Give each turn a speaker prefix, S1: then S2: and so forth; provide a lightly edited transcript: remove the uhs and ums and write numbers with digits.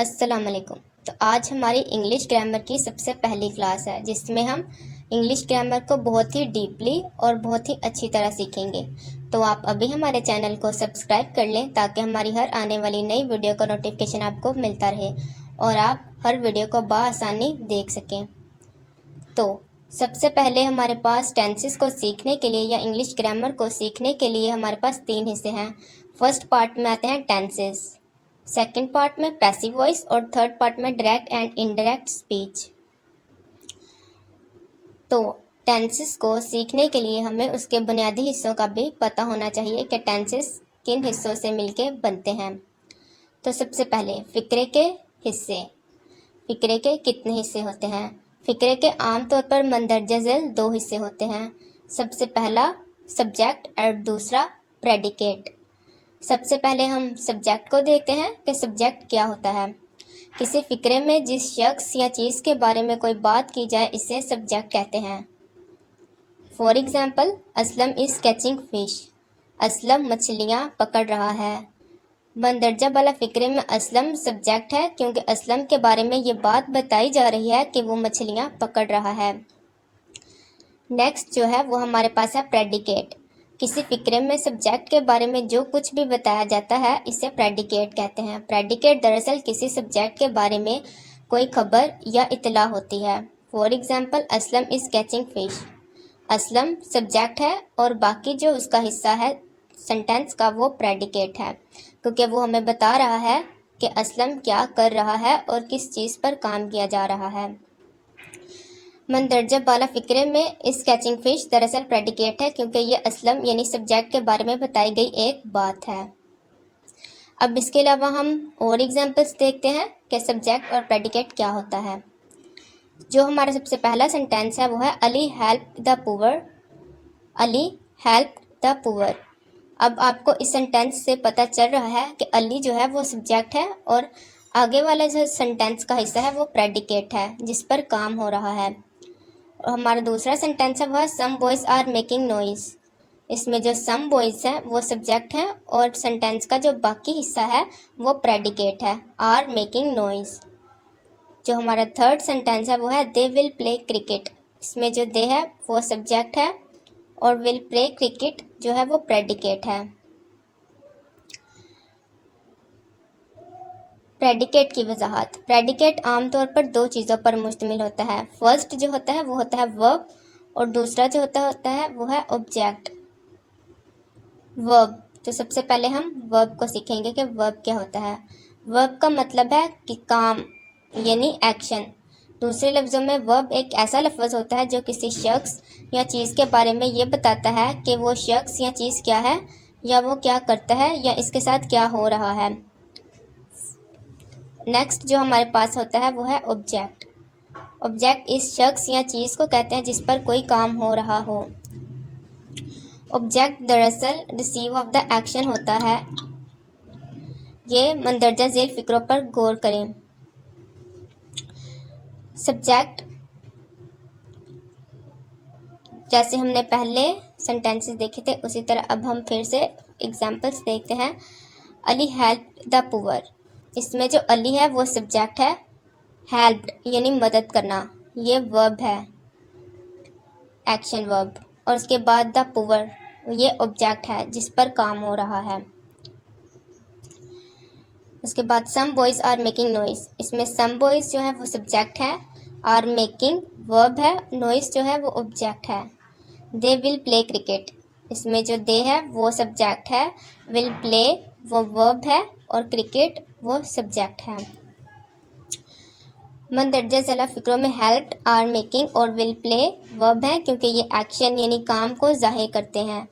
S1: अस्सलाम वालेकुम। तो आज हमारी इंग्लिश ग्रामर की सबसे पहली क्लास है जिसमें हम इंग्लिश ग्रामर को बहुत ही डीपली और बहुत ही अच्छी तरह सीखेंगे। तो आप अभी हमारे चैनल को सब्सक्राइब कर लें ताकि हमारी हर आने वाली नई वीडियो का नोटिफिकेशन आपको मिलता रहे और आप हर वीडियो को बआसानी देख सकें। तो सबसे पहले हमारे पास टेंसेस को सीखने के लिए या इंग्लिश ग्रामर को सीखने के लिए हमारे पास 3 हिस्से हैं। फर्स्ट पार्ट में आते हैं टेंसेस, सेकंड पार्ट में पैसिव वॉइस और थर्ड पार्ट में डायरेक्ट एंड इनडायरेक्ट स्पीच। तो टेंसेस को सीखने के लिए हमें उसके बुनियादी हिस्सों का भी पता होना चाहिए कि टेंसेस किन हिस्सों से मिलके बनते हैं। तो सबसे पहले फ़िक्रे के हिस्से। फ़िक्रे के कितने हिस्से होते हैं? फ़िक्रे के आमतौर पर मंदरजा झेल 2 हिस्से होते हैं। सबसे पहला सब्जेक्ट और दूसरा प्रेडिकेट। सबसे पहले हम सब्जेक्ट को देखते हैं कि सब्जेक्ट क्या होता है। किसी फ़िक्रे में जिस शख्स या चीज़ के बारे में कोई बात की जाए इसे सब्जेक्ट कहते हैं। For example, Aslam is catching fish. Aslam मछलियाँ पकड़ रहा है। मंदरजा वाला फ़िक्रे में असलम सब्जेक्ट है क्योंकि असलम के बारे में ये बात बताई जा रही है कि वो मछलियाँ पकड़ रहा है। नेक्स्ट जो है वो हमारे पास है प्रेडिकेट। किसी फ़िक्रे में सब्जेक्ट के बारे में जो कुछ भी बताया जाता है इसे प्रेडिकेट कहते हैं। प्रेडिकेट दरअसल किसी सब्जेक्ट के बारे में कोई खबर या इतला होती है। For example, Aslam is catching fish. Aslam subject है और बाकी जो उसका हिस्सा है सेंटेंस का वो प्रेडिकेट है क्योंकि वो हमें बता रहा है कि असलम क्या कर रहा है और किस चीज़ पर काम किया जा रहा है। मंदरजा वाला फ़िक्रे में इस कैचिंग फ़िश दरअसल प्रेडिकेट है क्योंकि ये असलम यानी सब्जेक्ट के बारे में बताई गई एक बात है। अब इसके अलावा हम और एग्जांपल्स देखते हैं कि सब्जेक्ट और प्रेडिकेट क्या होता है। जो हमारा सबसे पहला सेंटेंस है वो है Ali help the poor. Ali help the poor. अब आपको इस सेंटेंस से पता चल रहा है कि अली जो है वो सब्जेक्ट है और आगे वाला जो सेंटेंस का हिस्सा है वो प्रेडिकेट है जिस पर काम हो रहा है। और हमारा दूसरा सेंटेंस है वह सम बॉयज़ आर मेकिंग नॉइज़। इसमें जो सम बॉयज़ हैं वो सब्जेक्ट है और सेंटेंस का जो बाकी हिस्सा है वो प्रेडिकेट है, आर मेकिंग नॉइज़। जो हमारा थर्ड सेंटेंस है वो है दे विल प्ले क्रिकेट। इसमें जो दे है वो सब्जेक्ट है और विल प्ले क्रिकेट जो है वो प्रेडिकेट है। प्रेडिकेट की वजाहत। प्रेडिकेट आमतौर पर 2 चीज़ों पर मुश्तमिल होता है। फर्स्ट जो होता है वो होता है वर्ब और दूसरा जो होता है वो है ऑब्जेक्ट। वर्ब, तो सबसे पहले हम वर्ब को सीखेंगे कि वर्ब क्या होता है। वर्ब का मतलब है कि काम यानी एक्शन। दूसरे लफ्ज़ों में वर्ब एक ऐसा लफ्ज़ होता है जो किसी शख्स या चीज़ के बारे में ये बताता है कि वो शख्स या चीज़ क्या है या वो क्या करता है या इसके साथ क्या हो रहा है। नेक्स्ट जो हमारे पास होता है वो है ऑब्जेक्ट। ऑब्जेक्ट इस शख्स या चीज़ को कहते हैं जिस पर कोई काम हो रहा हो। ऑब्जेक्ट दरअसल रिसीव ऑफ द एक्शन होता है। ये मंदरजा झेल फ़िक्रों पर गौर करें। सब्जेक्ट जैसे हमने पहले सेंटेंसेस देखे थे उसी तरह अब हम फिर से एग्जांपल्स देखते हैं। Ali help the poor. इसमें जो अली है वो सब्जेक्ट है, हेल्प्ड यानी मदद करना ये वर्ब है, एक्शन वर्ब, और उसके बाद द पुअर ये ऑब्जेक्ट है जिस पर काम हो रहा है। उसके बाद सम बॉयज़ आर मेकिंग नॉइज़। इसमें सम बॉयज़ जो है वो सब्जेक्ट है, आर मेकिंग वर्ब है, नॉइज़ जो है वो ऑब्जेक्ट है। They will play cricket. इसमें जो दे है वो सब्जेक्ट है, विल प्ले वो वर्ब है और क्रिकेट वो सब्जेक्ट है। मंदरजा झेल फ़िक्रों में हेल्प्ड, आर मेकिंग और विल प्ले वर्ब है क्योंकि ये एक्शन यानी काम को ज़ाहिर करते हैं।